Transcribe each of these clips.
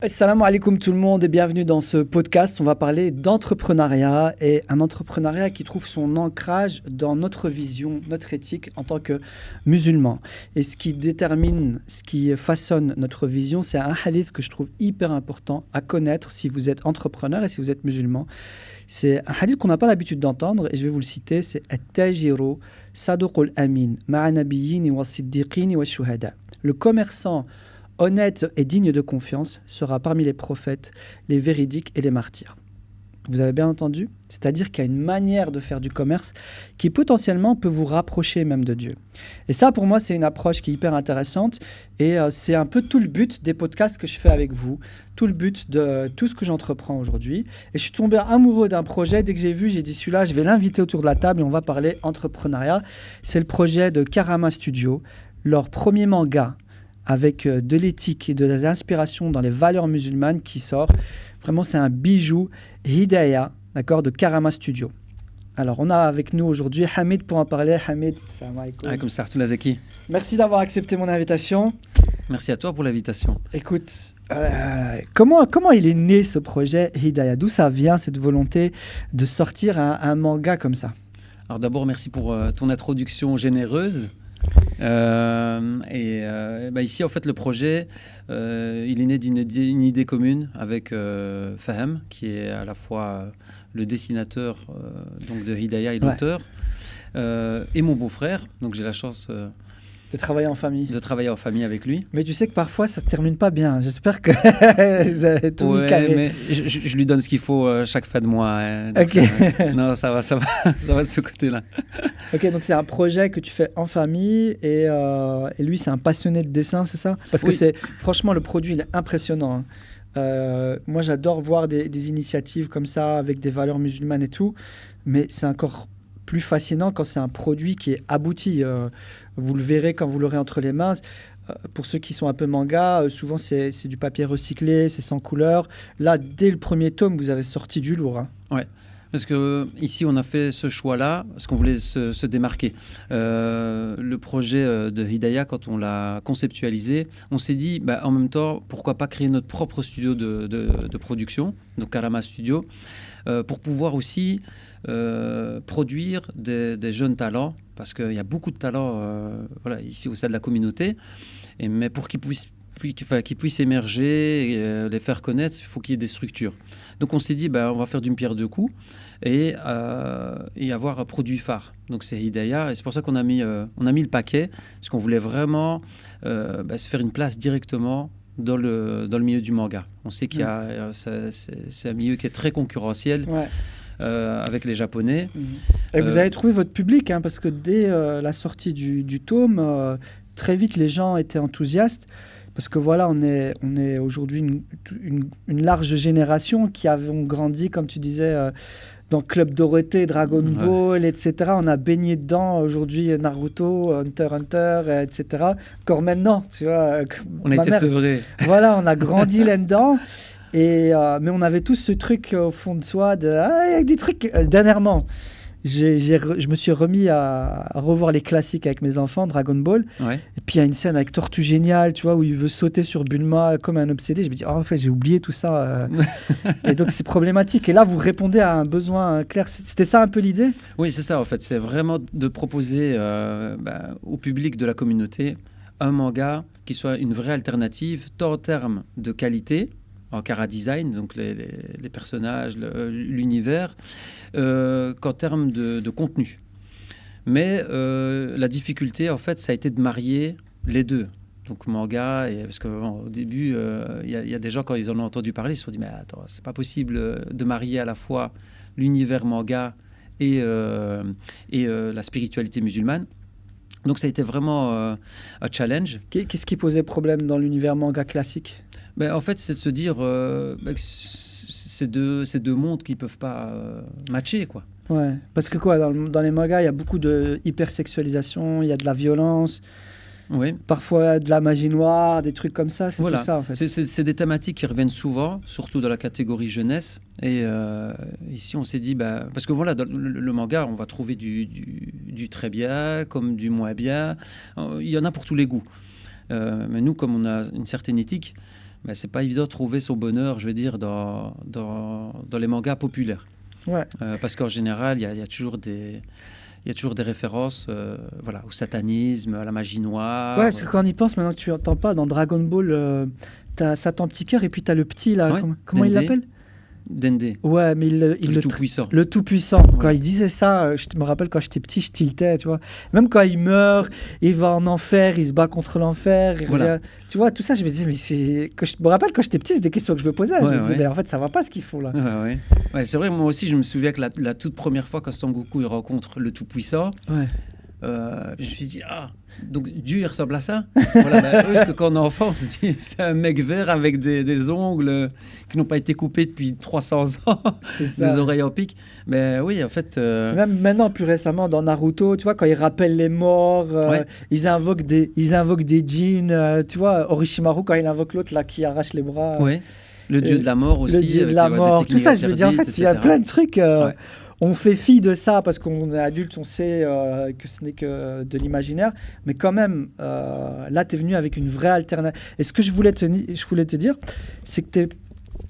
Assalamu alaikum tout le monde et bienvenue dans ce podcast. On va parler d'entrepreneuriat et un entrepreneuriat qui trouve son ancrage dans notre vision, notre éthique en tant que musulmans. Et ce qui détermine, ce qui façonne notre vision, c'est un hadith que je trouve hyper important à connaître si vous êtes entrepreneur et si vous êtes musulman. C'est un hadith qu'on n'a pas l'habitude d'entendre et je vais vous le citer, c'est « At-tajiru saduqul amin ma'a nabiyyin wa siddiqin wa shuhada ». Le commerçant honnête et digne de confiance sera parmi les prophètes, les véridiques et les martyrs. Vous avez bien entendu ? C'est-à-dire qu'il y a une manière de faire du commerce qui potentiellement peut vous rapprocher même de Dieu. Et ça, pour moi, c'est une approche qui est hyper intéressante et c'est un peu tout le but des podcasts que je fais avec vous, tout le but de tout ce que j'entreprends aujourd'hui. Et je suis tombé amoureux d'un projet. Dès que j'ai vu, j'ai dit celui-là, je vais l'inviter autour de la table et on va parler entrepreneuriat. C'est le projet de Karama Studio, leur premier manga avec de l'éthique et de l'inspiration dans les valeurs musulmanes qui sort. Vraiment, c'est un bijou Hidayah, d'accord, de Karama Studio. Alors, on a avec nous aujourd'hui Hamid pour en parler. Hamid, salam alaikum. Alaikum salam Zaki. Merci d'avoir accepté mon invitation. Merci à toi pour l'invitation. Écoute, comment il est né ce projet Hidayah ? D'où ça vient, cette volonté de sortir un manga comme ça ? Alors d'abord, merci pour ton introduction généreuse. Ici, en fait, le projet, il est né d'une idée commune avec Fahem, qui est à la fois le dessinateur donc de Hidayah et l'auteur, et mon beau-frère. Donc j'ai la chance de travailler en famille. De travailler en famille avec lui. Mais tu sais que parfois, ça ne se termine pas bien. J'espère que vous avez tout mis carré. Mais je lui donne ce qu'il faut chaque fin de mois. Hein, donc non, ça va de ce côté-là. Ok, donc c'est un projet que tu fais en famille et lui, c'est un passionné de dessin, c'est ça ? Parce que franchement, le produit, il est impressionnant. Moi, j'adore voir des initiatives comme ça, avec des valeurs musulmanes et tout. Mais c'est encore plus fascinant quand c'est un produit qui est abouti. Vous le verrez quand vous l'aurez entre les mains. Pour ceux qui sont un peu manga, souvent c'est du papier recyclé, c'est sans couleur. Là, dès le premier tome, vous avez sorti du lourd. Hein. Ouais. Parce que ici, on a fait ce choix-là parce qu'on voulait se démarquer. Le projet de Hidayah, quand on l'a conceptualisé, on s'est dit, en même temps, pourquoi pas créer notre propre studio de production, donc Karama Studio, pour pouvoir aussi produire des jeunes talents, parce qu'il y a beaucoup de talents ici au sein de la communauté, mais pour qu'ils puissent émerger et les faire connaître, il faut qu'il y ait des structures. Donc on s'est dit, on va faire d'une pierre deux coups et avoir un produit phare. Donc c'est Hidayah, et c'est pour ça qu'on a mis le paquet, parce qu'on voulait vraiment se faire une place directement dans le milieu du manga. On sait qu'il y a, c'est un milieu qui est très concurrentiel. Ouais. Avec les Japonais. Et vous avez trouvé votre public, hein, parce que dès la sortie du tome, très vite les gens étaient enthousiastes, parce que voilà, on est aujourd'hui une large génération qui avons grandi, comme tu disais, dans Club Dorothée, Dragon Ball, etc. On a baigné dedans aujourd'hui Naruto, Hunter x Hunter, etc. Encore maintenant, tu vois. On a été sevrés. Voilà, on a grandi là-dedans. Mais on avait tous ce truc au fond de soi avec des trucs dernièrement je me suis remis à revoir les classiques avec mes enfants, Dragon Ball, et puis il y a une scène avec Tortue Géniale, tu vois, où il veut sauter sur Bulma comme un obsédé. Je me dis en fait j'ai oublié tout ça et donc c'est problématique, et là vous répondez à un besoin clair. C'était ça un peu l'idée ? Oui, c'est ça en fait, c'est vraiment de proposer au public de la communauté un manga qui soit une vraie alternative, tant en termes de qualité, en chara-design, donc les personnages, l'univers, qu'en termes de contenu. Mais la difficulté, en fait, ça a été de marier les deux. Donc manga, parce qu'au début, il y a des gens, quand ils en ont entendu parler, ils se sont dit, mais attends, c'est pas possible de marier à la fois l'univers manga et la spiritualité musulmane. Donc ça a été vraiment un challenge. Qu'est-ce qui posait problème dans l'univers manga classique ? En fait, c'est de se dire que c'est deux mondes qui ne peuvent pas matcher, quoi. Ouais, parce que dans les mangas, il y a beaucoup de hypersexualisation, il y a de la violence, parfois de la magie noire, des trucs comme ça, c'est tout ça en fait. C'est des thématiques qui reviennent souvent, surtout dans la catégorie jeunesse. Et ici, on s'est dit, parce que voilà, dans le manga, on va trouver du très bien, comme du moins bien. Il y en a pour tous les goûts. Mais nous, comme on a une certaine éthique, ben, c'est pas évident de trouver son bonheur, je veux dire, dans les mangas populaires. Ouais. Parce qu'en général, il y a toujours des références voilà, au satanisme, à la magie noire. Ouais, parce que quand on y pense, maintenant que tu n'entends pas, dans Dragon Ball, t'as Satan Petit Cœur et puis t'as le petit, là, Ouais, comment il l'appelle? Dende. Ouais, mais Le tout-puissant. Le tout-puissant. Ouais. Quand il disait ça, je me rappelle quand j'étais petit, je tiltais, tu vois. Même quand il meurt, il va en enfer, il se bat contre l'enfer. Voilà. Tu vois, tout ça, je me disais, mais c'est... Je me rappelle quand j'étais petit, c'est des questions que je me posais. Je me disais, mais en fait, ça va pas ce qu'ils font là. Ouais, c'est vrai, moi aussi, je me souviens que la toute première fois quand Son Goku il rencontre le tout-puissant, je me suis dit, donc Dieu il ressemble à ça. Voilà, parce que quand on est enfant, on se dit, c'est un mec vert avec des ongles qui n'ont pas été coupés depuis 300 ans, des oreilles en pique. Mais oui, en fait... Même maintenant, plus récemment, dans Naruto, tu vois, quand ils rappellent les morts, ils invoquent des djinns, tu vois, Orochimaru, quand il invoque l'autre là qui arrache les bras. Ouais. Le dieu de la mort aussi. Le dieu de la mort, tout ça, je me dis, en fait, il y a plein de trucs... On fait fi de ça parce qu'on est adulte, on sait que ce n'est que de l'imaginaire. Mais quand même, là, tu es venu avec une vraie alternative. Et ce que je voulais te dire, c'est que tu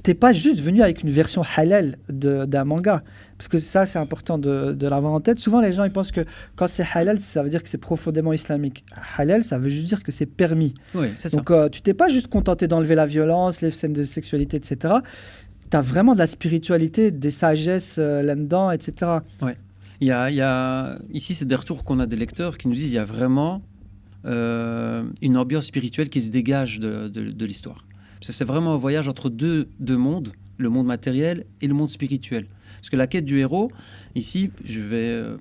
n'es pas juste venu avec une version halal d'un manga. Parce que ça, c'est important de l'avoir en tête. Souvent, les gens ils pensent que quand c'est halal, ça veut dire que c'est profondément islamique. Halal, ça veut juste dire que c'est permis. Oui, c'est donc, tu t'es pas juste contenté d'enlever la violence, les scènes de sexualité, etc. Tu as vraiment de la spiritualité, des sagesses là-dedans, etc. Ouais. Ici, c'est des retours qu'on a des lecteurs qui nous disent qu'il y a vraiment une ambiance spirituelle qui se dégage de l'histoire. Parce que c'est vraiment un voyage entre deux mondes, le monde matériel et le monde spirituel. Parce que la quête du héros, ici,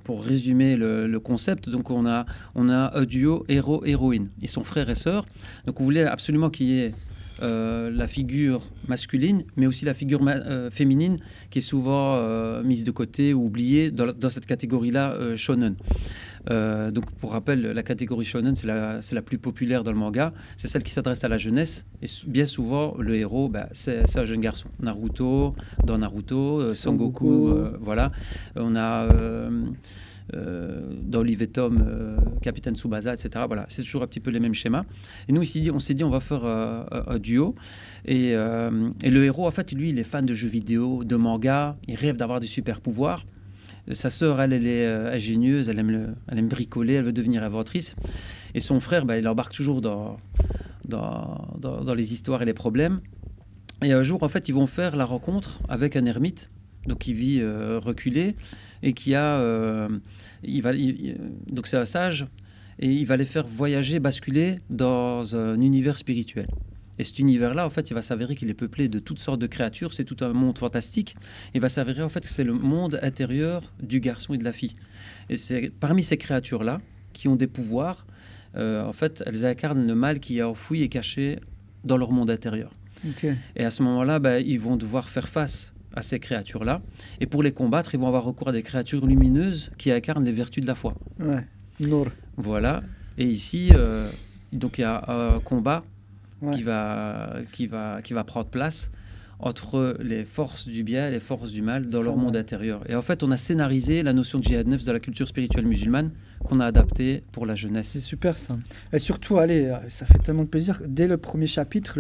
pour résumer le concept, donc on a un duo héros-héroïne. Ils sont frères et sœurs. Donc on voulait absolument qu'il y ait la figure masculine, mais aussi la figure féminine qui est souvent mise de côté ou oubliée dans cette catégorie-là shonen. Donc pour rappel, la catégorie shonen, c'est la plus populaire dans le manga. C'est celle qui s'adresse à la jeunesse. Et bien souvent, le héros, c'est un jeune garçon. Dans Naruto, Son Goku, voilà. On a... dans Olive et Tom, Capitaine Tsubasa, etc. Voilà, c'est toujours un petit peu les mêmes schémas. Et nous, on s'est dit, on va faire un duo. Et le héros, en fait, lui, il est fan de jeux vidéo, de manga. Il rêve d'avoir des super pouvoirs. Sa sœur, elle est ingénieuse, elle aime bricoler, elle veut devenir inventrice. Et son frère, il embarque toujours dans les histoires et les problèmes. Et un jour, en fait, ils vont faire la rencontre avec un ermite, donc qui vit reculé, et qui a... donc c'est un sage, et il va les faire voyager, basculer dans un univers spirituel. Et cet univers-là, en fait, il va s'avérer qu'il est peuplé de toutes sortes de créatures, c'est tout un monde fantastique. Il va s'avérer, en fait, que c'est le monde intérieur du garçon et de la fille. Et c'est parmi ces créatures-là, qui ont des pouvoirs, en fait, elles incarnent le mal qui est enfoui et caché dans leur monde intérieur. Okay. Et à ce moment-là, ils vont devoir faire face à ces créatures-là. Et pour les combattre, ils vont avoir recours à des créatures lumineuses qui incarnent les vertus de la foi. Ouais, Nour. Voilà. Et ici, donc il y a un combat qui va prendre place entre les forces du bien et les forces du mal dans leur monde intérieur. Et en fait, on a scénarisé la notion de djihad nefs dans la culture spirituelle musulmane qu'on a adaptée pour la jeunesse. C'est super ça. Et surtout, allez, ça fait tellement de plaisir. Dès le premier chapitre,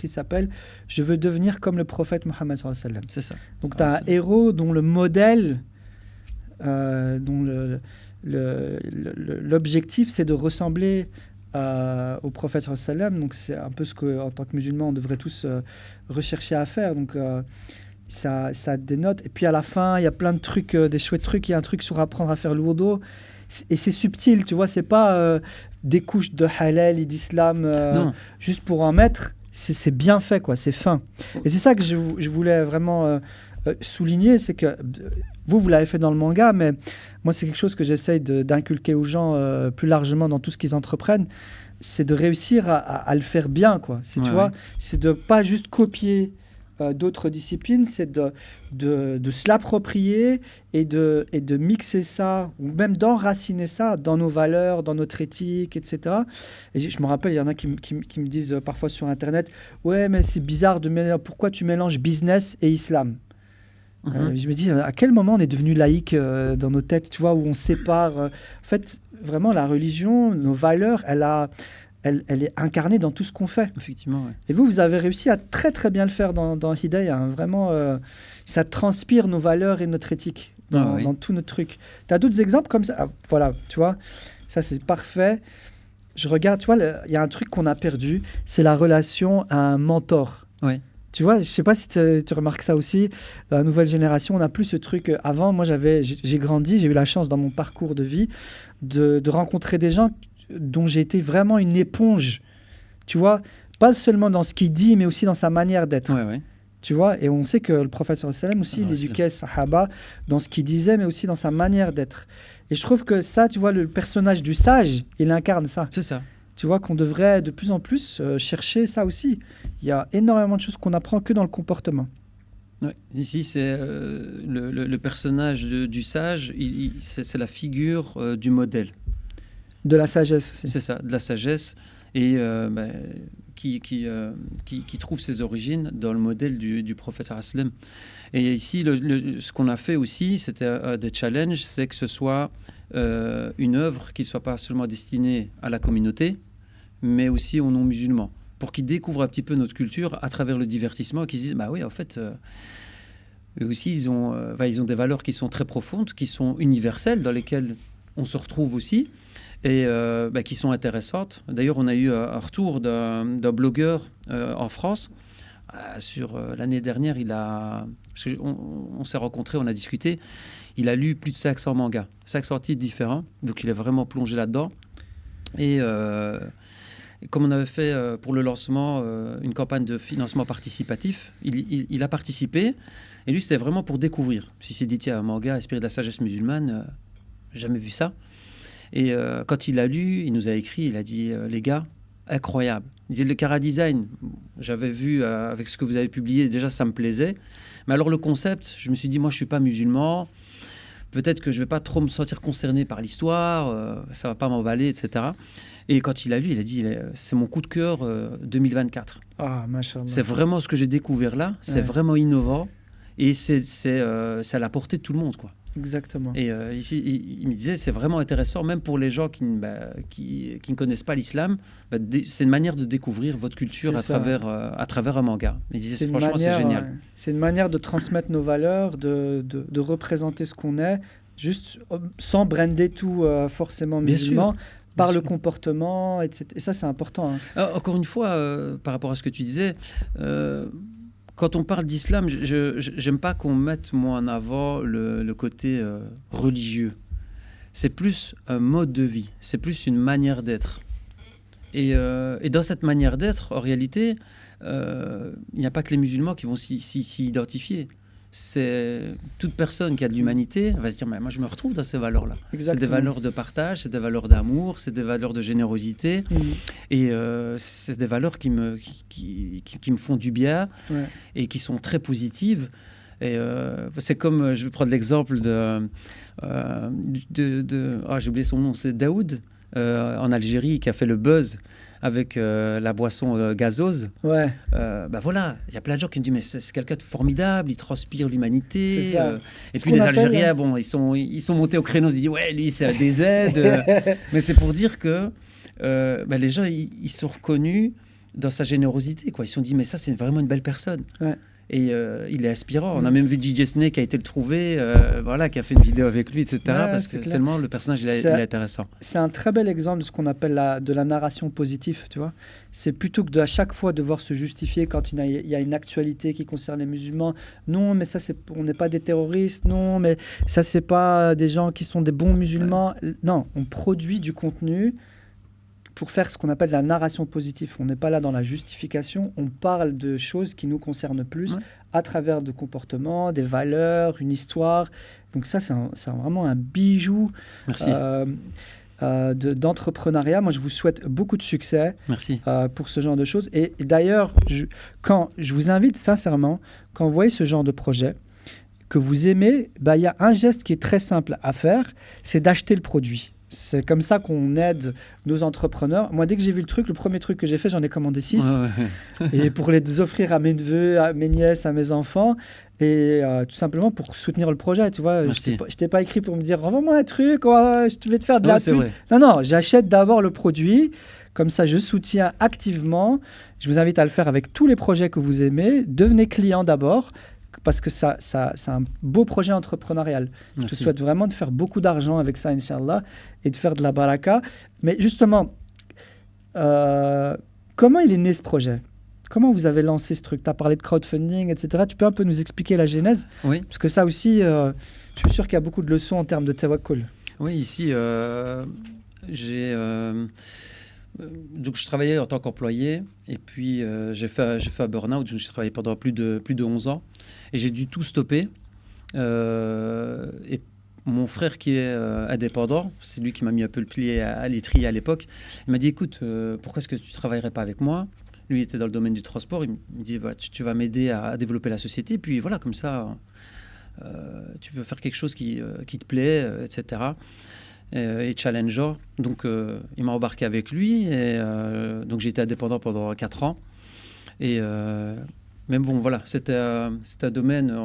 il s'appelle « Je veux devenir comme le prophète Mohammed sallallahu alayhi wa sallam ». C'est ça. Donc, tu as un héros dont le modèle, dont l'objectif, c'est de ressembler au prophète sallallahu alayhi wa sallam. Donc c'est un peu ce qu'en tant que musulman on devrait tous rechercher à faire. Donc ça dénote. Et puis à la fin il y a plein de trucs, des chouettes trucs. Il y a un truc sur apprendre à faire le wudu, et c'est subtil, tu vois, c'est pas des couches de halal et d'islam juste pour en mettre. C'est bien fait, quoi, c'est fin. Et c'est ça que je voulais vraiment souligner, c'est que vous l'avez fait dans le manga, mais moi c'est quelque chose que j'essaye d'inculquer aux gens plus largement dans tout ce qu'ils entreprennent, c'est de réussir à le faire bien, quoi. Tu vois, c'est de pas juste copier d'autres disciplines, c'est de se l'approprier et de mixer ça, ou même d'enraciner ça dans nos valeurs, dans notre éthique, etc. Et je me rappelle, il y en a qui me disent parfois sur Internet, ouais, mais c'est bizarre, pourquoi tu mélanges business et islam? Je me dis, à quel moment on est devenu laïque dans nos têtes, tu vois, où on sépare. En fait, vraiment, la religion, nos valeurs, elle a elle est incarnée dans tout ce qu'on fait. Effectivement, ouais. Et vous avez réussi à très très bien le faire dans Hidayah. Hein. Vraiment, ça transpire nos valeurs et notre éthique dans tout notre truc. Tu as d'autres exemples comme ça? Voilà, tu vois, ça c'est parfait. Je regarde, tu vois, il y a un truc qu'on a perdu, c'est la relation à un mentor. Ouais. Tu vois, je sais pas si tu remarques ça aussi. Dans la nouvelle génération, on n'a plus ce truc. Avant, moi, j'ai grandi, j'ai eu la chance dans mon parcours de vie de rencontrer des gens dont j'ai été vraiment une éponge. Tu vois, pas seulement dans ce qu'il dit, mais aussi dans sa manière d'être. Ouais, ouais. Tu vois, et on sait que le prophète sallam aussi, il éduquait les sahaba dans ce qu'il disait, mais aussi dans sa manière d'être. Et je trouve que ça, tu vois, le personnage du sage, il incarne ça. C'est ça. Tu vois qu'on devrait de plus en plus chercher ça aussi. Il y a énormément de choses qu'on apprend que dans le comportement. Ouais. Ici, c'est le personnage du sage, c'est la figure du modèle. De la sagesse aussi. C'est ça, de la sagesse. Et qui trouve ses origines dans le modèle du prophète sallam. Et ici, ce qu'on a fait aussi, c'était des challenges, c'est que ce soit une œuvre qui ne soit pas seulement destinée à la communauté, mais aussi aux non-musulmans, pour qu'ils découvrent un petit peu notre culture à travers le divertissement et qu'ils se disent, bah oui, en fait, eux aussi, ils ont des valeurs qui sont très profondes, qui sont universelles, dans lesquelles on se retrouve aussi, et qui sont intéressantes. D'ailleurs, on a eu un retour d'un blogueur en France. Sur l'année dernière, on s'est rencontrés, on a discuté. Il a lu plus de 500 mangas, 500 titres différents. Donc, il est vraiment plongé là-dedans. Et comme on avait fait pour le lancement une campagne de financement participatif, il a participé. Et lui, c'était vraiment pour découvrir. Il s'est dit, tiens, un manga inspiré de la sagesse musulmane, jamais vu ça. Et quand il a lu, il nous a écrit, il a dit, les gars, incroyable. Il dit, le chara-design, j'avais vu avec ce que vous avez publié, déjà ça me plaisait. Mais alors le concept, je me suis dit, moi je ne suis pas musulman, peut-être que je ne vais pas trop me sentir concerné par l'histoire, ça ne va pas m'emballer, etc. Et quand il a lu, il a dit, c'est mon coup de cœur 2024. Ah, machallah. C'est vraiment ce que j'ai découvert là, c'est vraiment innovant et c'est à la portée de tout le monde, quoi. Exactement. Et ici, il me disait, c'est vraiment intéressant, même pour les gens qui ne connaissent pas l'islam, c'est une manière de découvrir votre culture à travers un manga. Il disait, franchement, c'est génial. Ouais. C'est une manière de transmettre nos valeurs, de représenter ce qu'on est, juste sans brander tout forcément musulman, par le comportement, etc. Et ça, c'est important. Hein. Alors, encore une fois, par rapport à ce que tu disais, quand on parle d'islam, je n'aime pas qu'on mette en avant le côté religieux. C'est plus un mode de vie, c'est plus une manière d'être. Et dans cette manière d'être, en réalité, il n'y a pas que les musulmans qui vont s'y identifier. C'est toute personne qui a de l'humanité va se dire, mais moi je me retrouve dans ces valeurs-là. C'est des valeurs de partage, c'est des valeurs d'amour, c'est des valeurs de générosité. Et c'est des valeurs qui me font du bien et qui sont très positives. Et c'est comme, je vais prendre l'exemple j'ai oublié son nom, c'est Daoud en Algérie qui a fait le buzz avec la boisson gazeuse. Ouais. Voilà, il y a plein de gens qui me disent, mais c'est quelqu'un de formidable, il transpire l'humanité. Et puis les appelle, Algériens, bon, ils sont montés au créneau, ils se disent, ouais, lui, c'est un DZ. Mais c'est pour dire que les gens, ils sont reconnus dans sa générosité, quoi. Ils se sont dit, mais ça, c'est vraiment une belle personne. Ouais. Et il est inspirant. On a même vu DJ Snake qui a été le trouver, qui a fait une vidéo avec lui, etc. Parce que tellement le personnage il est intéressant. C'est un très bel exemple de ce qu'on appelle de la narration positive, tu vois. C'est plutôt que à chaque fois devoir se justifier quand il y a une actualité qui concerne les musulmans. Non, mais ça, on n'est pas des terroristes. Non, mais ça, c'est pas des gens qui sont des bons musulmans. Ouais. Non, on produit du contenu pour faire ce qu'on appelle la narration positive. On n'est pas là dans la justification, on parle de choses qui nous concernent plus à travers de comportements, des valeurs, une histoire. Donc ça, c'est vraiment un bijou d'entrepreneuriat. Moi, je vous souhaite beaucoup de succès pour ce genre de choses. Et d'ailleurs, quand je vous invite sincèrement, quand vous voyez ce genre de projet, que vous aimez, il y a un geste qui est très simple à faire, c'est d'acheter le produit. C'est comme ça qu'on aide nos entrepreneurs. Moi, dès que j'ai vu le truc, le premier truc que j'ai fait, j'en ai commandé 6. Et pour les offrir à mes neveux, à mes nièces, à mes enfants. Et tout simplement pour soutenir le projet, tu vois. Je t'ai pas écrit pour me dire, envoie-moi un truc, je vais te faire de la pub. Non, j'achète d'abord le produit. Comme ça, je soutiens activement. Je vous invite à le faire avec tous les projets que vous aimez. Devenez client d'abord, parce que ça, c'est un beau projet entrepreneurial. Je te souhaite vraiment de faire beaucoup d'argent avec ça, Inch'Allah, et de faire de la baraka. Mais justement, comment il est né ce projet ? Comment vous avez lancé ce truc ? Tu as parlé de crowdfunding, etc. Tu peux un peu nous expliquer la genèse ? Oui. Parce que ça aussi, je suis sûr qu'il y a beaucoup de leçons en termes de tawakkul. Oui, ici, donc je travaillais en tant qu'employé et puis j'ai fait un burn-out. J'ai travaillé pendant plus de 11 ans et j'ai dû tout stopper. Et mon frère qui est indépendant, c'est lui qui m'a mis un peu le pied à l'étrier à l'époque. Il m'a dit, écoute, pourquoi est-ce que tu ne travaillerais pas avec moi ? Lui était dans le domaine du transport. Il me dit, bah, tu vas m'aider à développer la société. Puis voilà, comme ça, tu peux faire quelque chose qui te plaît, etc. Et challenger. Donc, il m'a embarqué avec lui. Et donc, j'ai été indépendant pendant 4 ans. Et, mais bon, voilà, c'était un domaine...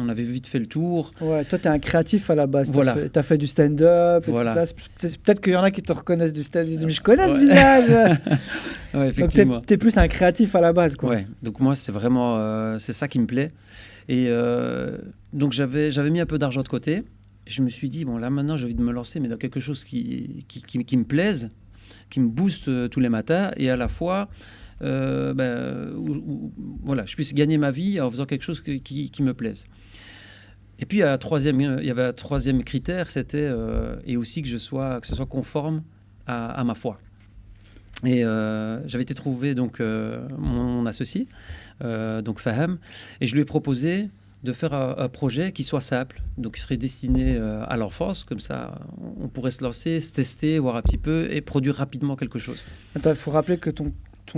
On avait vite fait le tour. Ouais, toi, tu es un créatif à la base. Voilà. Tu as fait du stand-up, voilà. Peut-être qu'il y en a qui te reconnaissent du stand-up. Ils disent, mais je connais ce visage. Ouais, effectivement. Donc, tu es plus un créatif à la base, quoi. Ouais. Donc, moi, c'est vraiment... c'est ça qui me plaît. Et donc, j'avais mis un peu d'argent de côté. Je me suis dit, bon, là, maintenant, j'ai envie de me lancer, mais dans quelque chose qui me plaise, qui me booste tous les matins, et à la fois... voilà, je puisse gagner ma vie en faisant quelque chose qui me plaise. Et puis, il y avait un troisième critère, c'était et aussi que ce soit conforme à ma foi. Et j'avais été trouver donc, mon associé, donc Faham, et je lui ai proposé de faire un projet qui soit simple, donc qui serait destiné à l'enfance, comme ça on pourrait se lancer, se tester, voir un petit peu et produire rapidement quelque chose. Attends, il faut rappeler que ton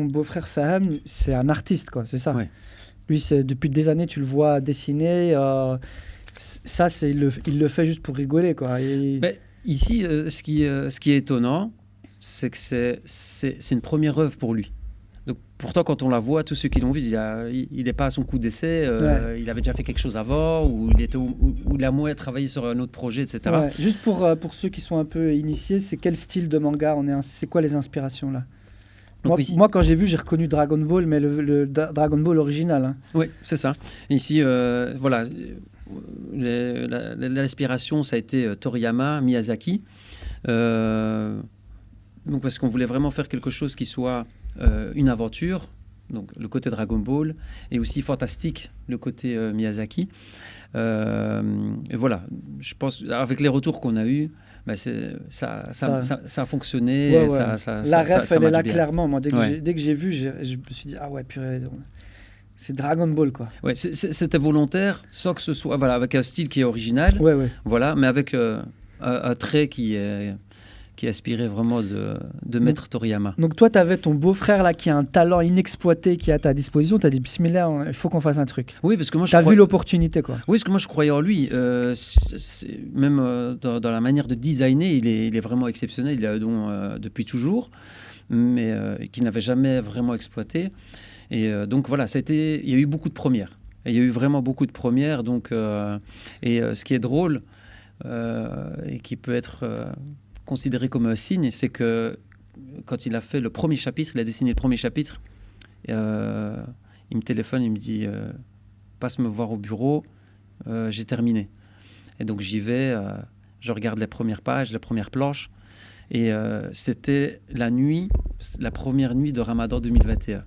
beau-frère Faham, c'est un artiste, quoi, c'est ça. Ouais. Lui, depuis des années, tu le vois dessiner. Ça, il le fait juste pour rigoler, quoi. Mais ici, ce qui est étonnant, c'est que c'est une première œuvre pour lui. Donc, pourtant, quand on la voit, tous ceux qui l'ont vu, il n'est pas à son coup d'essai. Il avait déjà fait quelque chose avant, ou il a moins travaillé sur un autre projet, etc. Ouais. Juste pour ceux qui sont un peu initiés, c'est quel style de manga c'est quoi les inspirations, là ? Moi, quand j'ai vu, j'ai reconnu Dragon Ball, mais le Dragon Ball original. Hein. Oui, c'est ça. Ici, voilà, l'inspiration, ça a été Toriyama, Miyazaki. Donc, parce qu'on voulait vraiment faire quelque chose qui soit une aventure, donc le côté Dragon Ball, et aussi fantastique, le côté Miyazaki. Et voilà, je pense, avec les retours qu'on a eus, bah ça a fonctionné. Ouais, ouais. La ref, elle est là bien. Clairement. Moi, dès que j'ai vu, je me suis dit, ah ouais, purée, c'est Dragon Ball, quoi. Ouais, c'était volontaire, sans que ce soit, voilà, avec un style qui est original, voilà, mais avec un trait qui aspirait vraiment de Maître Toriyama. Donc toi, tu avais ton beau-frère là qui a un talent inexploité qui est à ta disposition. Tu as dit, bismillah, il faut qu'on fasse un truc. Oui, parce que moi, tu as vu l'opportunité, quoi. Oui, parce que moi, je croyais en lui. Même dans la manière de designer, il est vraiment exceptionnel. Il a un don depuis toujours, mais qu'il n'avait jamais vraiment exploité. Et donc voilà, il y a eu beaucoup de premières. Et il y a eu vraiment beaucoup de premières. Donc, ce qui est drôle et qui peut être... considéré comme un signe, c'est que quand il a fait le premier chapitre, il a dessiné le premier chapitre, il me téléphone, il me dit passe me voir au bureau, j'ai terminé. Et donc j'y vais, je regarde les premières pages, les premières planches, et c'était la première nuit de Ramadan 2021.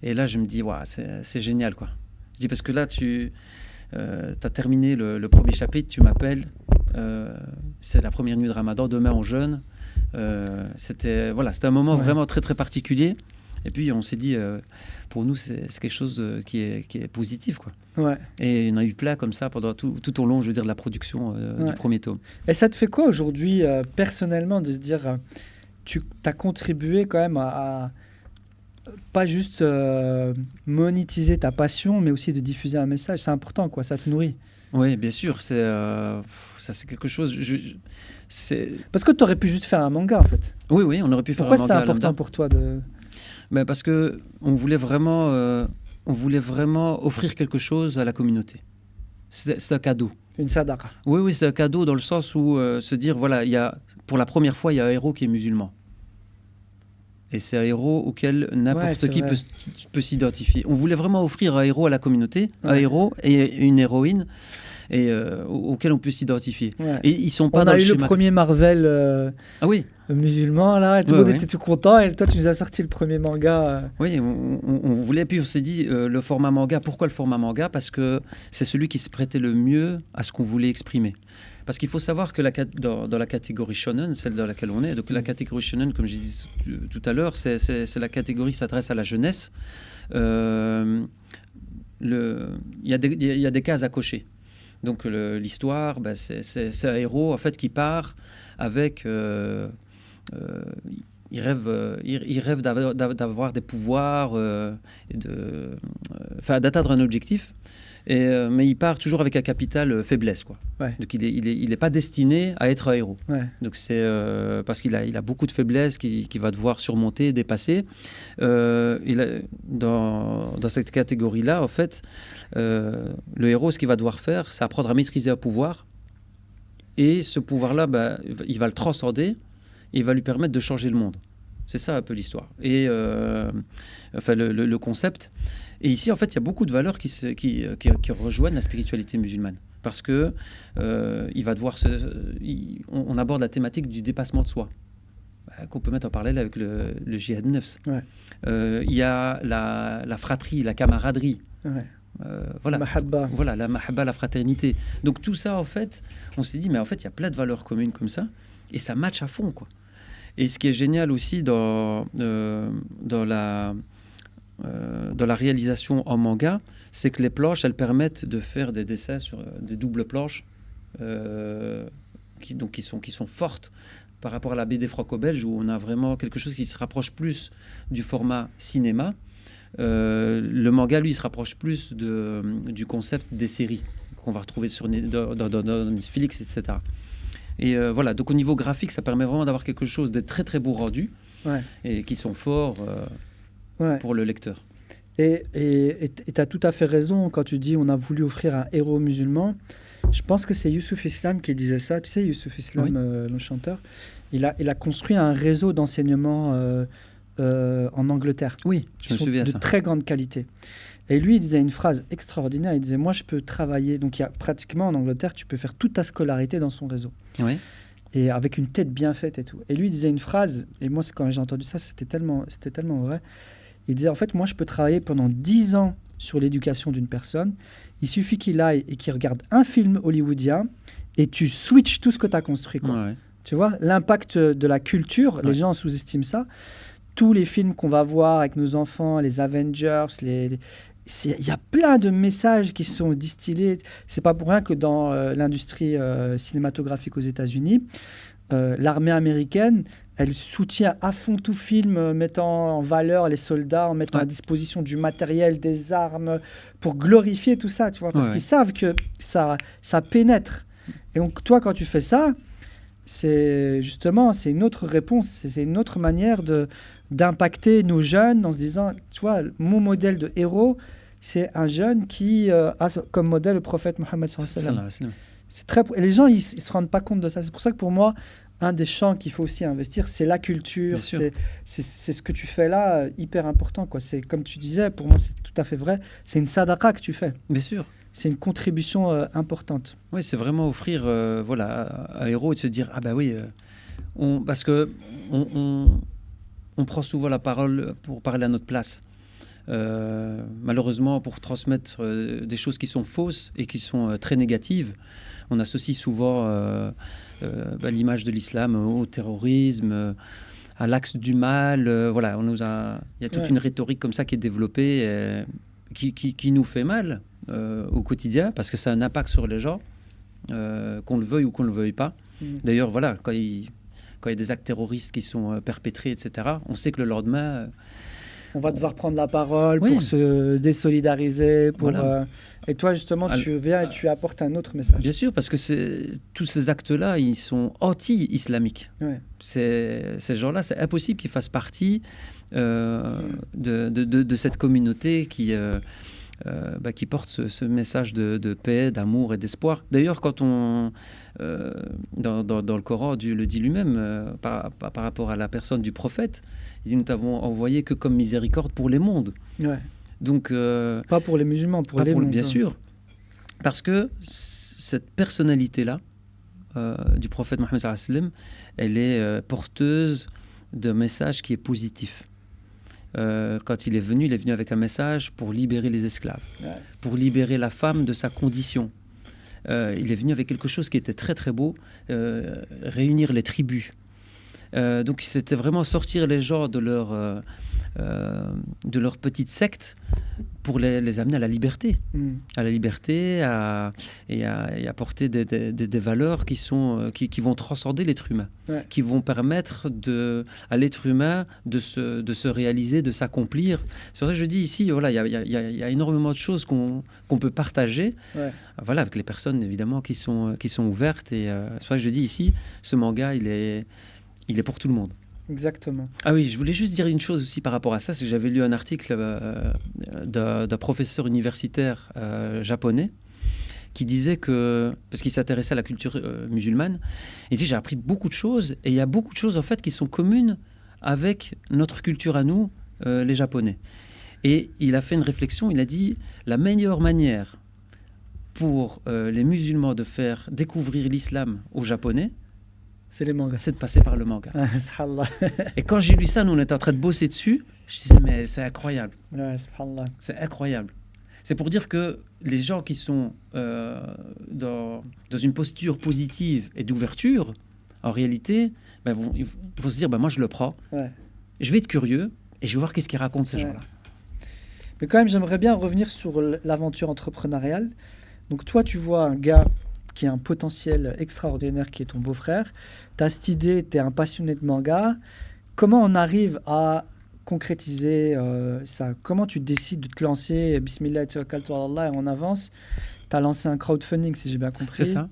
Et là je me dis c'est génial, quoi. Je dis parce que là tu as terminé le premier chapitre, tu m'appelles, c'est la première nuit de Ramadan, demain on jeûne. C'était un moment vraiment très très particulier. Et puis on s'est dit, pour nous c'est quelque chose qui est positif, quoi. Ouais. Et il y en a eu plein comme ça pendant tout au long, je veux dire, de la production du premier tome. Et ça te fait quoi aujourd'hui personnellement de se dire, tu as contribué quand même à pas juste monétiser ta passion, mais aussi de diffuser un message. C'est important, quoi. Ça te nourrit. Oui, bien sûr. Ça, c'est quelque chose... Parce que tu aurais pu juste faire un manga, en fait. Oui, on aurait pu faire un manga. Pourquoi c'était important pour toi de... Ben parce qu'on voulait vraiment offrir quelque chose à la communauté. C'est un cadeau. Une sadaqa. Oui, c'est un cadeau dans le sens où se dire, voilà, pour la première fois, il y a un héros qui est musulman. Et c'est un héros auquel n'importe qui vrai. peut s'identifier. On voulait vraiment offrir un héros à la communauté, un Ouais. héros et une héroïne auquel on peut s'identifier. Ouais. Et ils sont pas On dans a le eu le schéma. premier Marvel Ah oui, musulman, là, et tout le Ouais, monde ouais. était tout content, et toi, tu nous as sorti le premier manga. oui, on voulait, puis on s'est dit, le format manga, pourquoi le format manga? Parce que c'est celui qui se prêtait le mieux à ce qu'on voulait exprimer. Parce qu'il faut savoir que dans la catégorie shonen, celle dans laquelle on est, donc la catégorie shonen, comme j'ai dit tout à l'heure, c'est la catégorie qui s'adresse à la jeunesse. Il y a des cases à cocher. Donc l'histoire, c'est un héros en fait qui part avec... il rêve d'avoir des pouvoirs, d'atteindre un objectif, mais il part toujours avec un capital faiblesse, quoi. Ouais. Donc il est pas destiné à être un héros. Ouais. Donc c'est parce qu'il a beaucoup de faiblesses qu'il va devoir surmonter, dépasser. Dans cette catégorie-là, en fait, le héros, ce qu'il va devoir faire, c'est apprendre à maîtriser un pouvoir. Et ce pouvoir-là, il va le transcender et il va lui permettre de changer le monde. C'est ça un peu l'histoire. Et le concept. Et ici, en fait, il y a beaucoup de valeurs qui rejoignent la spiritualité musulmane. Parce que il va devoir on aborde la thématique du dépassement de soi, qu'on peut mettre en parallèle avec le jihad nefs. Ouais. Il y a la fratrie, la camaraderie. Ouais. Voilà. Mahabba. Voilà, la mahabba, la fraternité. Donc tout ça, en fait, on s'est dit, mais en fait, il y a plein de valeurs communes comme ça, et ça match à fond, quoi. Et ce qui est génial aussi dans la réalisation en manga, c'est que les planches, elles permettent de faire des dessins sur des doubles planches qui sont fortes par rapport à la BD franco-belge, où on a vraiment quelque chose qui se rapproche plus du format cinéma. Le manga, lui, il se rapproche plus du concept des séries qu'on va retrouver dans Netflix, etc. Et voilà, donc au niveau graphique, ça permet vraiment d'avoir quelque chose de très très beau rendu, Ouais. et qui sont forts Ouais. pour le lecteur. Et tu as tout à fait raison quand tu dis on a voulu offrir un héros musulman. Je pense que c'est Youssouf Islam qui disait ça. Tu sais, Youssouf Islam, Oui. le chanteur, il a construit un réseau d'enseignement en Angleterre. Oui, je me souviens de de ça. très grande qualité. Et lui, il disait une phrase extraordinaire. Il disait, moi, je peux travailler. Donc, il y a pratiquement en Angleterre, tu peux faire toute ta scolarité dans son réseau. Oui. Et avec une tête bien faite et tout. Et lui, il disait une phrase, et moi, quand j'ai entendu ça, c'était tellement vrai. Il disait, en fait, moi, je peux travailler pendant 10 ans sur l'éducation d'une personne. Il suffit qu'il aille et qu'il regarde un film hollywoodien et tu switches tout ce que tu as construit, quoi. Ouais. Tu vois, l'impact de la culture, les gens sous-estiment ça. Tous les films qu'on va voir avec nos enfants, les Avengers, il y a plein de messages qui sont distillés. C'est pas pour rien que dans l'industrie cinématographique aux États-Unis, l'armée américaine, elle soutient à fond tout film, mettant en valeur les soldats, en mettant à disposition du matériel, des armes, pour glorifier tout ça, tu vois, parce qu'ils savent que ça pénètre. Et donc, toi, quand tu fais ça, c'est une autre réponse, c'est une autre manière d'impacter nos jeunes en se disant, tu vois, mon modèle de héros, c'est un jeune qui a comme modèle le prophète Mohammed sallallahu alayhi wa sallam. C'est très, et les gens, ils se rendent pas compte de ça. C'est pour ça que pour moi, un des champs qu'il faut aussi investir, c'est la culture. C'est ce que tu fais là, hyper important, quoi. C'est comme tu disais, pour moi, c'est tout à fait vrai. C'est une sadaqa que tu fais. Bien sûr. C'est une contribution importante. Oui, c'est vraiment offrir un héros et de se dire, ah bah oui, parce que on prend souvent la parole pour parler à notre place. Malheureusement, pour transmettre des choses qui sont fausses et qui sont très négatives, on associe souvent l'image de l'islam au terrorisme, à l'axe du mal. Voilà, il y a toute une rhétorique comme ça qui est développée, qui nous fait mal au quotidien, parce que ça a un impact sur les gens, qu'on le veuille ou qu'on ne le veuille pas. D'ailleurs, voilà, quand il y a des actes terroristes qui sont perpétrés, etc., on sait que le lendemain... on va devoir prendre la parole pour se désolidariser. Et toi, justement, tu viens et tu apportes un autre message. Bien sûr, parce que tous ces actes-là, ils sont anti-islamiques. Ouais. Ces gens-là, c'est impossible qu'ils fassent partie de cette communauté qui porte ce message de paix, d'amour et d'espoir. D'ailleurs, quand dans le Coran, Dieu le dit lui-même par rapport à la personne du prophète, Il dit, nous t'avons envoyé que comme miséricorde pour les mondes. Ouais. Donc, Pas pour les musulmans, pour les mondes. bien sûr. Parce que cette personnalité-là, du prophète Mohammed sallallahu alayhi wa sallam, elle est porteuse d'un message qui est positif. Quand il est venu avec un message pour libérer les esclaves, pour libérer la femme de sa condition. Il est venu avec quelque chose qui était très très beau, réunir les tribus. Donc c'était vraiment sortir les gens de leur petite secte pour les amener à la liberté, et apporter des valeurs qui vont transcender l'être humain, qui vont permettre à l'être humain de se réaliser, de s'accomplir. C'est pour ça que je dis ici, voilà, il y a énormément de choses qu'on peut partager, voilà, avec les personnes évidemment qui sont ouvertes. Et c'est pour ça que je dis ici, ce manga, il est pour tout le monde. Exactement. Ah oui, je voulais juste dire une chose aussi par rapport à ça, c'est que j'avais lu un article d'un professeur universitaire japonais qui disait que, parce qu'il s'intéressait à la culture musulmane, il dit j'ai appris beaucoup de choses, et il y a beaucoup de choses en fait qui sont communes avec notre culture à nous, les Japonais. Et il a fait une réflexion, il a dit la meilleure manière pour les musulmans de faire découvrir l'islam aux Japonais, c'est les mangas. C'est de passer par le manga. Et quand j'ai lu ça, nous on était en train de bosser dessus, je disais mais c'est incroyable. C'est incroyable. C'est pour dire que les gens qui sont dans une posture positive et d'ouverture, en réalité, ils vont se dire moi je le prends, je vais être curieux et je vais voir qu'est-ce qu'ils racontent ces gens-là. Mais quand même, j'aimerais bien revenir sur l'aventure entrepreneuriale. Donc toi, tu vois un gars qui a un potentiel extraordinaire, qui est ton beau-frère. Tu as cette idée, tu es un passionné de manga. Comment on arrive à concrétiser ça? Comment tu décides de te lancer, Bismillah, tawakkaltu ala Allah, et on avance? Tu as lancé un crowdfunding, si j'ai bien compris. C'est ça.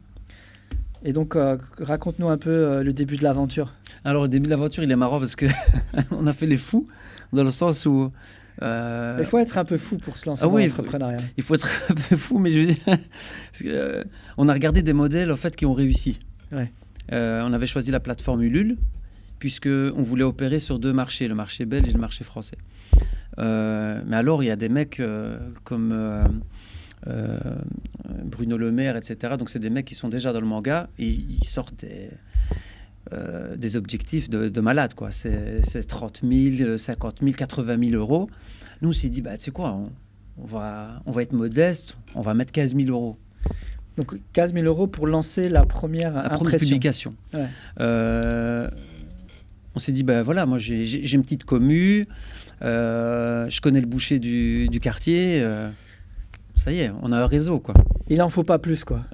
Et donc, raconte-nous un peu le début de l'aventure. Alors, le début de l'aventure, il est marrant parce qu'on a fait les fous, dans le sens où... Il faut être un peu fou pour se lancer dans l'entrepreneuriat. Il faut être un peu fou, mais je veux dire, on a regardé des modèles en fait qui ont réussi. On avait choisi la plateforme Ulule, puisqu'on voulait opérer sur deux marchés, le marché belge et le marché français. Mais alors, il y a des mecs comme Bruno Le Maire, etc. Donc, c'est des mecs qui sont déjà dans le manga et ils sortent des objectifs de malade, quoi. C'est 30 000, 50 000, 80 000 euros. Nous, on s'est dit, tu sais quoi, on va être modeste, on va mettre 15 000 euros. Donc 15 000 euros pour lancer la première publication. On s'est dit, voilà, moi j'ai une petite commu, je connais le boucher du quartier, ça y est, on a un réseau, quoi. Il en faut pas plus, quoi.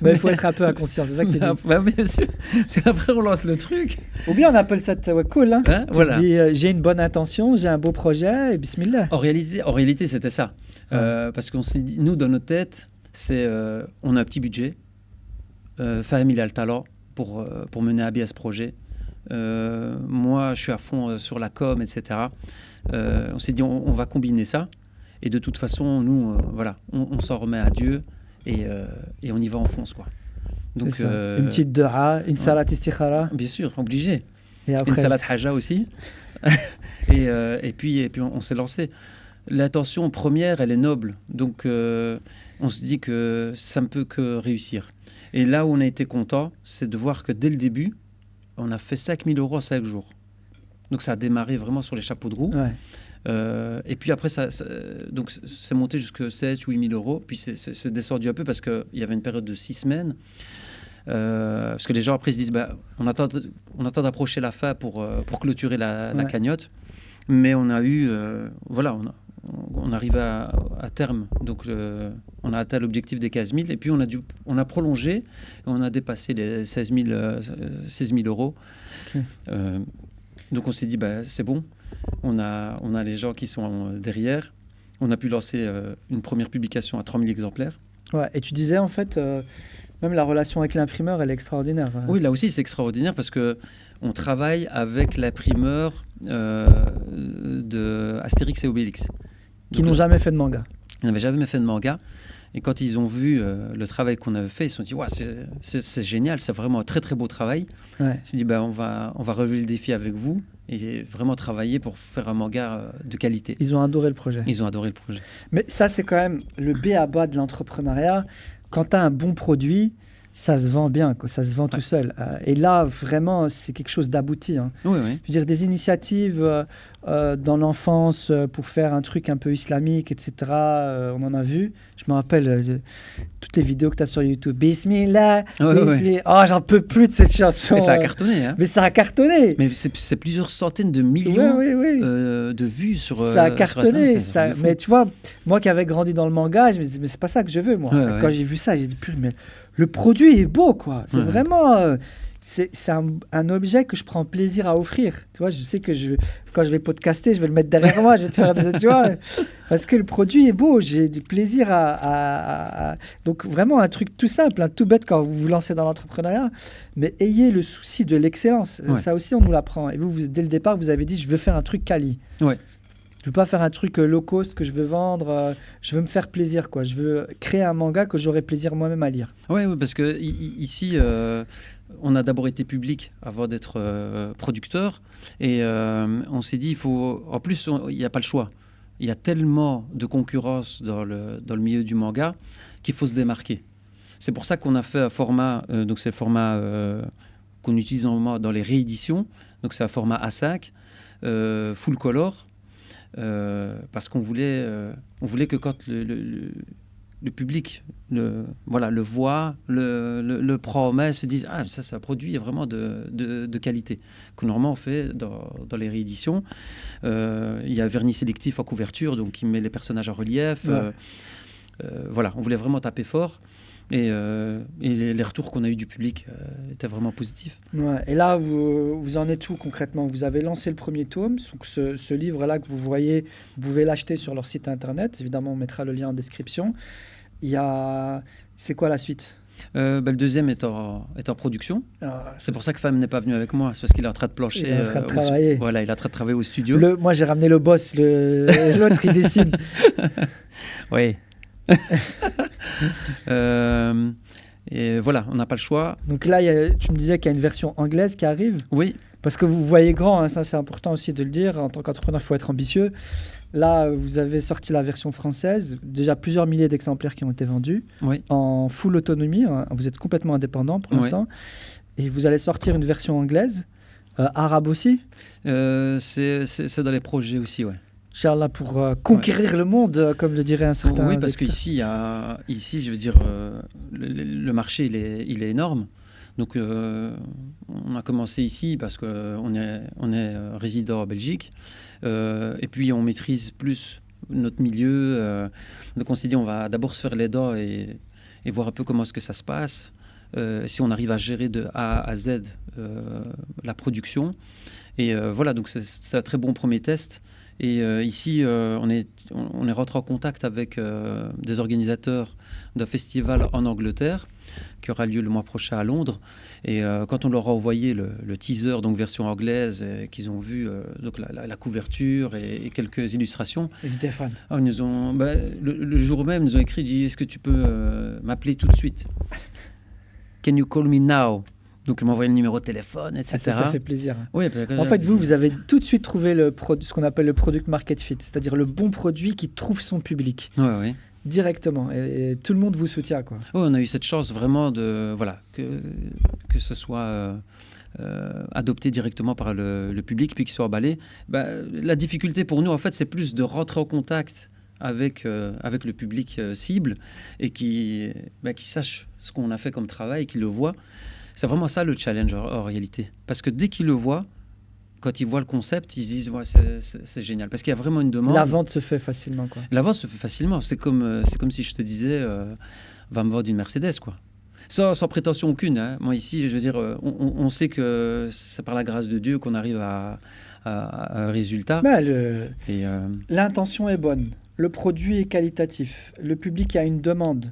Mais il faut être un peu inconscient, c'est ça que tu dis. C'est après on lance le truc. Ou bien on appelle ça cool, hein. Voilà. Dis, j'ai une bonne intention, j'ai un beau projet, et bismillah. En réalité, c'était ça. Parce qu'on s'est dit, nous, dans notre tête, on a un petit budget. Fahim, il a le talent pour mener à bien ce projet. Moi, je suis à fond sur la com, etc. On s'est dit, on va combiner ça. Et de toute façon, nous, on s'en remet à Dieu et on y va en fonce, quoi. Donc, une petite dua, une salat istikhara. Bien sûr, obligé. Et après, une salade haja aussi. et puis on s'est lancé. L'intention première, elle est noble. Donc, on se dit que ça ne peut que réussir. Et là où on a été content, c'est de voir que dès le début, on a fait 5 000 euros en 5 jours. Donc, ça a démarré vraiment sur les chapeaux de roue. Et puis après, donc c'est monté jusqu'à 7 ou 8 000 euros. Puis c'est descendu un peu parce qu'il y avait une période de 6 semaines. Parce que les gens après se disent, on attend d'approcher la fin pour clôturer la cagnotte. Mais on a eu, on arrive à terme. Donc on a atteint l'objectif des 15 000. Et puis on a prolongé. Et on a dépassé les 16 000 euros. Okay. Donc on s'est dit, c'est bon. On a les gens qui sont derrière. On a pu lancer une première publication à 3 000 exemplaires. Ouais, et tu disais en fait, même la relation avec l'imprimeur, elle est extraordinaire. Oui, là aussi c'est extraordinaire parce qu'on travaille avec l'imprimeur de Astérix et Obélix. Qui n'ont jamais fait de manga. Ils n'avaient jamais fait de manga. Et quand ils ont vu le travail qu'on avait fait, ils se sont dit c'est génial, c'est vraiment un très très beau travail. Ils se sont dit on va relever le défi avec vous et vraiment travailler pour faire un manga de qualité. Ils ont adoré le projet. Ils ont adoré le projet. Mais ça, c'est quand même le b à bas de l'entrepreneuriat. Quand tu as un bon produit, ça se vend bien, quoi. Ça se vend tout seul. Et là, vraiment, c'est quelque chose d'abouti. Hein. Oui. Je veux dire, des initiatives dans l'enfance pour faire un truc un peu islamique, etc. On en a vu. Je me rappelle toutes les vidéos que tu as sur YouTube. Bismillah, Bismillah. Oh, j'en peux plus de cette chanson. Mais ça a cartonné. Hein. Mais ça a cartonné. Mais c'est plusieurs centaines de millions de vues sur ça a cartonné. Sur Internet, mais tu vois, moi qui avais grandi dans le manga, je me disais, mais c'est pas ça que je veux, moi. Quand j'ai vu ça, j'ai dit, purée, mais le produit est beau, quoi. C'est vraiment... c'est un objet que je prends plaisir à offrir. Tu vois, je sais que quand je vais podcaster, je vais le mettre derrière moi, je vais te faire des... Tu vois, parce que le produit est beau, j'ai du plaisir Donc, vraiment, un truc tout simple, tout bête quand vous vous lancez dans l'entrepreneuriat, mais ayez le souci de l'excellence. Ça aussi, on nous l'apprend. Et vous, dès le départ, vous avez dit, je veux faire un truc quali. Ouais. Je veux pas faire un truc low cost que je veux vendre. Je veux me faire plaisir, quoi. Je veux créer un manga que j'aurai plaisir moi-même à lire. Oui, parce que ici, on a d'abord été public avant d'être producteur. Et on s'est dit, il faut... En plus, il n'y a pas le choix. Il y a tellement de concurrence dans le milieu du manga qu'il faut se démarquer. C'est pour ça qu'on a fait un format... donc c'est le format qu'on utilise dans les rééditions. Donc c'est un format A5, full color. Parce qu'on voulait que quand le public le voit, le prend en main, se dise ah ça c'est un produit vraiment de qualité. Que normalement on fait dans les rééditions. Il y a un vernis sélectif en couverture, donc qui met les personnages en relief. On voulait vraiment taper fort. Et les retours qu'on a eu du public étaient vraiment positifs. Ouais, et là, vous en êtes où concrètement? Vous avez lancé le premier tome. Donc ce livre-là que vous voyez, vous pouvez l'acheter sur leur site internet. Évidemment, on mettra le lien en description. C'est quoi la suite? Le deuxième est en production. C'est pour ça que Fam n'est pas venu avec moi. C'est parce qu'il est en train de plancher. Il est en train de travailler. Voilà, il est en train de travailler au studio. Moi, j'ai ramené le boss. L'autre, il dessine. Oui. Et voilà, on n'a pas le choix. Donc là, tu me disais qu'il y a une version anglaise qui arrive. Oui. Parce que vous voyez grand, hein, ça c'est important aussi de le dire. En tant qu'entrepreneur, il faut être ambitieux. Là, vous avez sorti la version française. Déjà plusieurs milliers d'exemplaires qui ont été vendus. Oui. En full autonomie. Hein. Vous êtes complètement indépendant pour l'instant. Et vous allez sortir une version anglaise. Arabe aussi. C'est dans les projets aussi, ouais. Inch'Allah, pour conquérir le monde, comme le dirait un certain... Oui, parce qu'ici, je veux dire, le marché, il est énorme. Donc, on a commencé ici parce qu'on est résident en Belgique. Et puis, on maîtrise plus notre milieu. Donc, on s'est dit, on va d'abord se faire les dents et voir un peu comment est-ce que ça se passe. Si on arrive à gérer de A à Z la production. Et voilà, donc c'est un très bon premier test. Et ici, on est rentré en contact avec des organisateurs d'un festival en Angleterre qui aura lieu le mois prochain à Londres. Et quand on leur a envoyé le teaser, donc version anglaise, qu'ils ont vu donc la couverture et quelques illustrations, ils étaient fans. Ils nous ont, le jour même, ils nous ont écrit, dit, est-ce que tu peux m'appeler tout de suite? Can you call me now? Donc, ils m'ont envoyé le numéro de téléphone, etc. Ça fait plaisir. Oui, en fait, vous avez tout de suite trouvé ce qu'on appelle le product market fit, c'est-à-dire le bon produit qui trouve son public. Oui. Directement. Et tout le monde vous soutient, quoi. Oui, on a eu cette chance vraiment que ce soit adopté directement par le public, puis qu'il soit emballé. La difficulté pour nous, en fait, c'est plus de rentrer en contact avec le public cible et qui sache ce qu'on a fait comme travail, qui le voit. C'est vraiment ça le challenge en réalité. Parce que dès qu'ils le voient, quand ils voient le concept, ils se disent ouais, c'est génial. Parce qu'il y a vraiment une demande. La vente se fait facilement, quoi. La vente se fait facilement. C'est comme si je te disais va me vendre une Mercedes, quoi. Sans prétention aucune. Hein. Moi ici, je veux dire, on sait que c'est par la grâce de Dieu qu'on arrive à un résultat. L'intention est bonne. Le produit est qualitatif. Le public a une demande.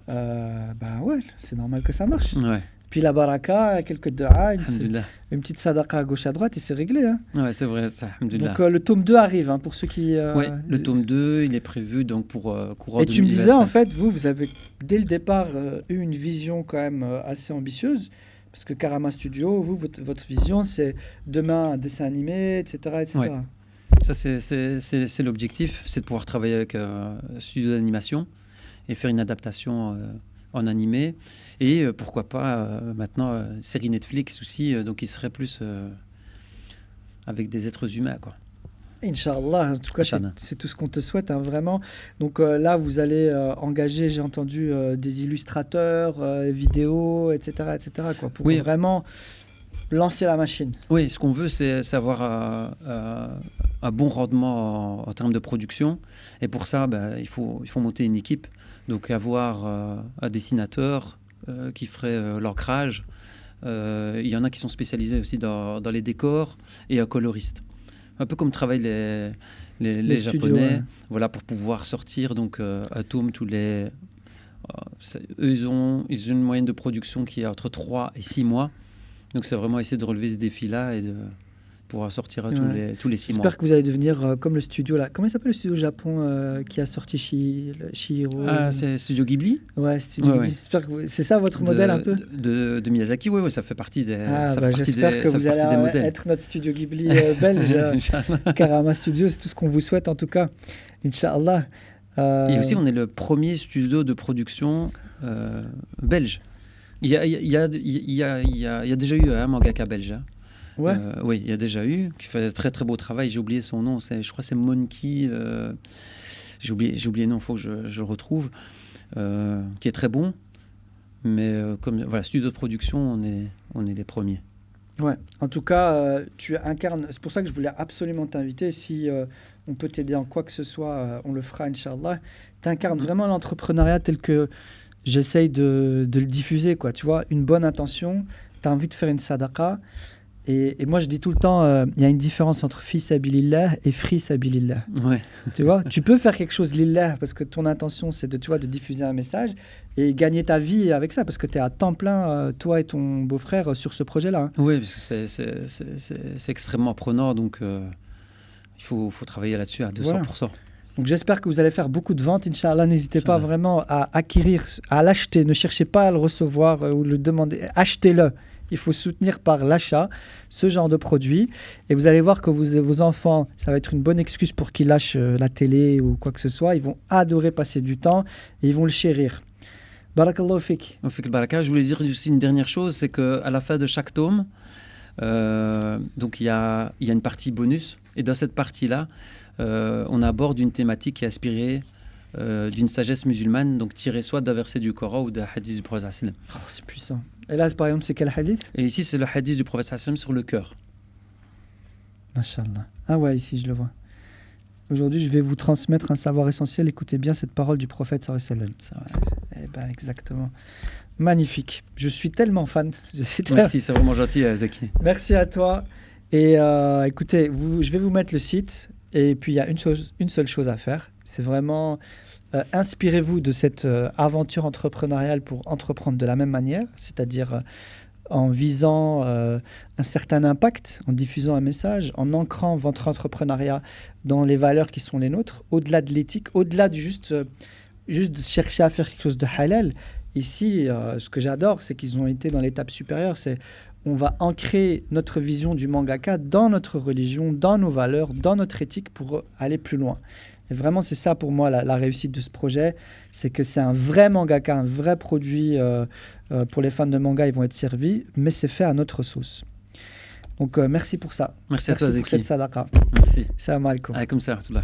C'est normal que ça marche. Ouais. Puis la baraka, quelques du'a, une petite sadaqa à gauche à droite et c'est réglé. Hein. Ouais, c'est vrai, ça. Donc le tome 2 arrive pour ceux qui... Oui, le tome 2, il est prévu donc pour courant 2025. Et tu me disais, en fait, vous avez dès le départ eu une vision quand même assez ambitieuse Parce que Karama Studio, vous, votre vision, c'est demain un dessin animé, etc. etc. Ouais. Ça, c'est l'objectif, c'est de pouvoir travailler avec un studio d'animation et faire une adaptation en animé. Et pourquoi pas, maintenant, série Netflix aussi, donc il serait plus avec des êtres humains, quoi. Inch'Allah, en tout cas, c'est tout ce qu'on te souhaite, hein, vraiment. Donc là, vous allez engager, j'ai entendu, des illustrateurs, vidéos, etc., quoi, pour vraiment lancer la machine. Oui, ce qu'on veut, c'est avoir un bon rendement en termes de production. Et pour ça, il faut monter une équipe. Donc avoir un dessinateur qui ferait l'ancrage. Il y en a qui sont spécialisés aussi dans les décors et un coloriste. Un peu comme travaillent les studios, Japonais, ouais. Voilà, pour pouvoir sortir donc Atom tous les... eux, ils ont une moyenne de production qui est entre 3 et 6 mois. Donc c'est vraiment essayer de relever ce défi-là et de pouvoir sortir tous les 6 mois. J'espère que vous allez devenir comme le studio là. Comment il s'appelle le studio Japon qui a sorti Chihiro? Ah, c'est Studio Ghibli. Ouais, Studio Ghibli. J'espère que c'est ça votre modèle un peu de Miyazaki, oui, ça fait partie des. J'espère que vous allez être notre Studio Ghibli belge. Karama Studio, c'est tout ce qu'on vous souhaite en tout cas. Inch'Allah. Et aussi, on est le premier studio de production belge. Il y a déjà eu un mangaka belge. Hein. Ouais. Oui, il y a déjà eu, qui fait un très très beau travail. J'ai oublié son nom, je crois que c'est Monkey. J'ai oublié le nom, il faut que je le retrouve. Qui est très bon. Mais comme studio de production, on est les premiers. Ouais, en tout cas, tu incarnes. C'est pour ça que je voulais absolument t'inviter. Si on peut t'aider en quoi que ce soit, on le fera, Inch'Allah. Tu incarnes vraiment l'entrepreneuriat tel que j'essaye de le diffuser, quoi. Tu vois, une bonne intention, tu as envie de faire une sadaqa. Et moi, je dis tout le temps, il y a une différence entre fi sabilillah et free sabilillah. Ouais. Tu vois, tu peux faire quelque chose lillah parce que ton intention, c'est de diffuser un message et gagner ta vie avec ça parce que tu es à temps plein, toi et ton beau-frère, sur ce projet-là. Hein. Oui, parce que c'est extrêmement prenant, donc il faut travailler là-dessus à 200%. Voilà. Donc j'espère que vous allez faire beaucoup de ventes, Inch'Allah. N'hésitez pas vraiment à acquérir, à l'acheter. Ne cherchez pas à le recevoir ou le demander. Achetez-le. Il faut soutenir par l'achat ce genre de produit. Et vous allez voir que vos enfants, ça va être une bonne excuse pour qu'ils lâchent la télé ou quoi que ce soit. Ils vont adorer passer du temps et ils vont le chérir. Barakallahu fik. Fik baraka. Je voulais dire aussi une dernière chose, c'est qu'à la fin de chaque tome, donc il y a une partie bonus. Et dans cette partie-là, on aborde une thématique qui est inspirée d'une sagesse musulmane, donc tirée soit d'un verset du Coran ou d'un hadith du prophète sallam. Oh, c'est puissant. Et là, par exemple, c'est quel hadith? Et ici, c'est le hadith du prophète sallam sur le cœur. Masha'Allah. Ah ouais, ici, je le vois. Aujourd'hui, je vais vous transmettre un savoir essentiel. Écoutez bien cette parole du prophète sallam. Eh ben, exactement. Magnifique. Je suis tellement fan. Merci, c'est vraiment gentil, Zaki. Merci à toi. Et écoutez, je vais vous mettre le site. Et puis, il y a une seule chose à faire. C'est vraiment inspirez-vous de cette aventure entrepreneuriale pour entreprendre de la même manière, c'est-à-dire en visant un certain impact, en diffusant un message, en ancrant votre entrepreneuriat dans les valeurs qui sont les nôtres, au-delà de l'éthique, au-delà de juste de chercher à faire quelque chose de halal. Ici, ce que j'adore, c'est qu'ils ont été dans l'étape supérieure, c'est on va ancrer notre vision du mangaka dans notre religion, dans nos valeurs, dans notre éthique pour aller plus loin. Et vraiment, c'est ça pour moi la réussite de ce projet, c'est que c'est un vrai mangaka, un vrai produit pour les fans de manga, ils vont être servis, mais c'est fait à notre sauce. Donc merci pour ça. Merci à toi, Zeki. Merci pour cette sadaqa. Merci. Salam alaikum. Alaykoum salam.